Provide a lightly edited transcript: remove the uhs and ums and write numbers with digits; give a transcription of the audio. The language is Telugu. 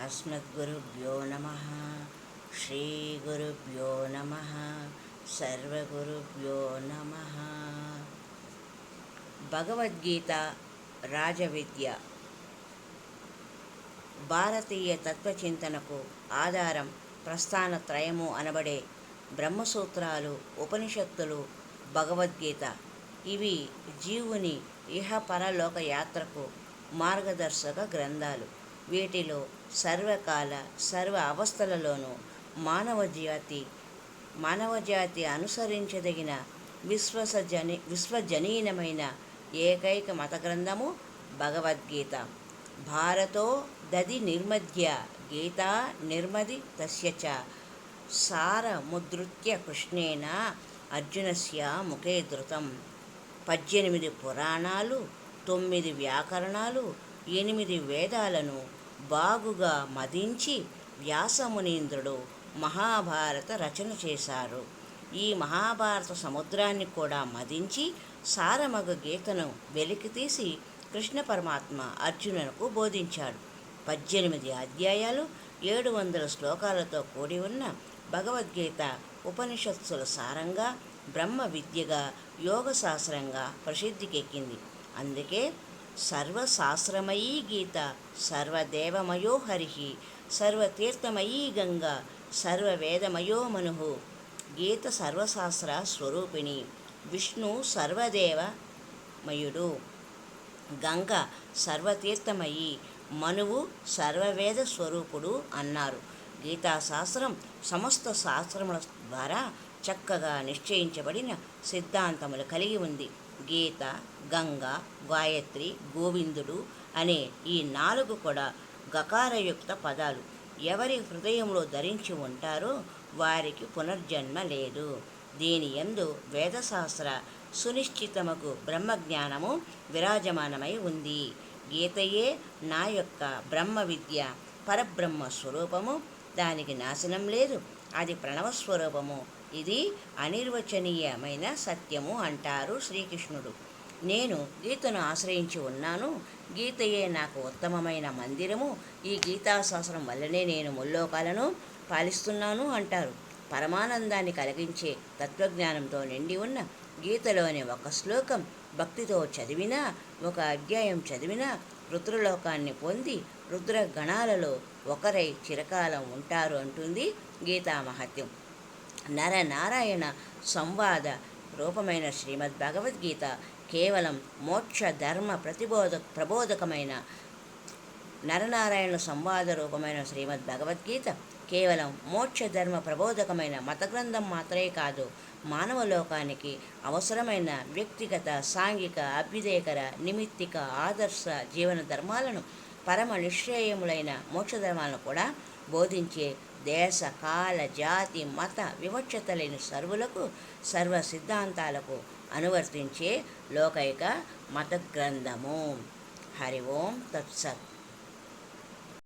అస్మద్గురుభ్యో నమ. శ్రీగురుభ్యో నమ. సర్వగురుభ్యో నమ. భగవద్గీత రాజవిద్య. భారతీయ తత్వచింతనకు ఆధారం ప్రస్థానత్రయము అనబడే బ్రహ్మసూత్రాలు, ఉపనిషత్తులు, భగవద్గీత. ఇవి జీవుని ఇహపరలోక యాత్రకు మార్గదర్శక గ్రంథాలు. వీటిలో సర్వకాల సర్వ అవస్థలలోనూ మానవజాతి అనుసరించదగిన విశ్వజనీనమైన ఏకైక మత గ్రంథము భగవద్గీత. భారతో దది నిర్మధ్య గీతా నిర్మది తస్య చ సారముద్రుత్య కృష్ణేన అర్జునస్య ముఖే ధృతం. 18 పురాణాలు, 9 వ్యాకరణాలు, 8 వేదాలను బాగుగా మదించి వ్యాసమునీంద్రుడు మహాభారత రచన చేశారు. ఈ మహాభారత సముద్రాన్ని కూడా మదించి సారమగ గీతను వెలికితీసి కృష్ణ పరమాత్మ అర్జునునకు బోధించాడు. 18 అధ్యాయాలు, 700 శ్లోకాలతో కూడి ఉన్న భగవద్గీత ఉపనిషత్తుల సారంగా, బ్రహ్మ విద్యగా, యోగశాస్త్రంగా ప్రసిద్ధికెక్కింది. అందుకే సర్వశాస్త్రమయీ గీత, సర్వదేవమయో హరి, సర్వతీర్థమయీ గంగా, సర్వవేదమయో మనుః. గీత సర్వశాస్త్ర స్వరూపిణి, విష్ణు సర్వదేవమయుడు, గంగ సర్వతీర్థమయి, మనువు సర్వవేద స్వరూపుడు అన్నారు. గీతాశాస్త్రం సమస్త శాస్త్రముల ద్వారా చక్కగా నిశ్చయించబడిన సిద్ధాంతములు కలిగి ఉంది. గీత, గంగ, గాయత్రి, గోవిందుడు అనే ఈ 4 కూడా గకారయుక్త పదాలు. ఎవరి హృదయంలో ధరించి ఉంటారో వారికి పునర్జన్మ లేదు. దీని యందు వేదశాస్త్ర సునిశ్చితమకు బ్రహ్మజ్ఞానము విరాజమానమై ఉంది. గీతయే నా యొక్క బ్రహ్మ విద్య, పరబ్రహ్మ స్వరూపము. దానికి నాశనం లేదు. అది ప్రణవస్వరూపము. ఇది అనిర్వచనీయమైన సత్యము అంటారు శ్రీకృష్ణుడు. నేను గీతను ఆశ్రయించి ఉన్నాను. గీతయే నాకు ఉత్తమమైన మందిరము. ఈ గీతాశాస్త్రం వల్లనే నేను ముల్లోకాలను పాలిస్తున్నాను అంటారు. పరమానందాన్ని కలిగించే తత్వజ్ఞానంతో నిండి ఉన్న గీతలోని ఒక శ్లోకం భక్తితో చదివినా, ఒక అధ్యాయం చదివినా రుద్రలోకాన్ని పొంది రుద్రగణాలలో ఒకరై చిరకాలం ఉంటారు అంటుంది గీతా మహత్యం. నరనారాయణ సంవాద రూపమైన శ్రీమద్ భగవద్గీత కేవలం మోక్ష ధర్మ ప్రబోధకమైన నరనారాయణ సంవాద రూపమైన శ్రీమద్ భగవద్గీత కేవలం మోక్ష ధర్మ ప్రబోధకమైన మత గ్రంథం మాత్రమే కాదు, మానవ లోకానికి అవసరమైన వ్యక్తిగత, సాంఘిక, అభ్యుదయకర, నిమిత్తిక, ఆదర్శ జీవన ధర్మాలను, పరమ నిశ్చయములైన మోక్ష ధర్మాలను కూడా బోధించే దేశ, కాల, జాతి, మత వివక్షత లేని సర్వులకు, సర్వ సిద్ధాంతాలకు అనువర్తించే లోకైక మత గ్రంథము. హరి ఓం తత్సత్.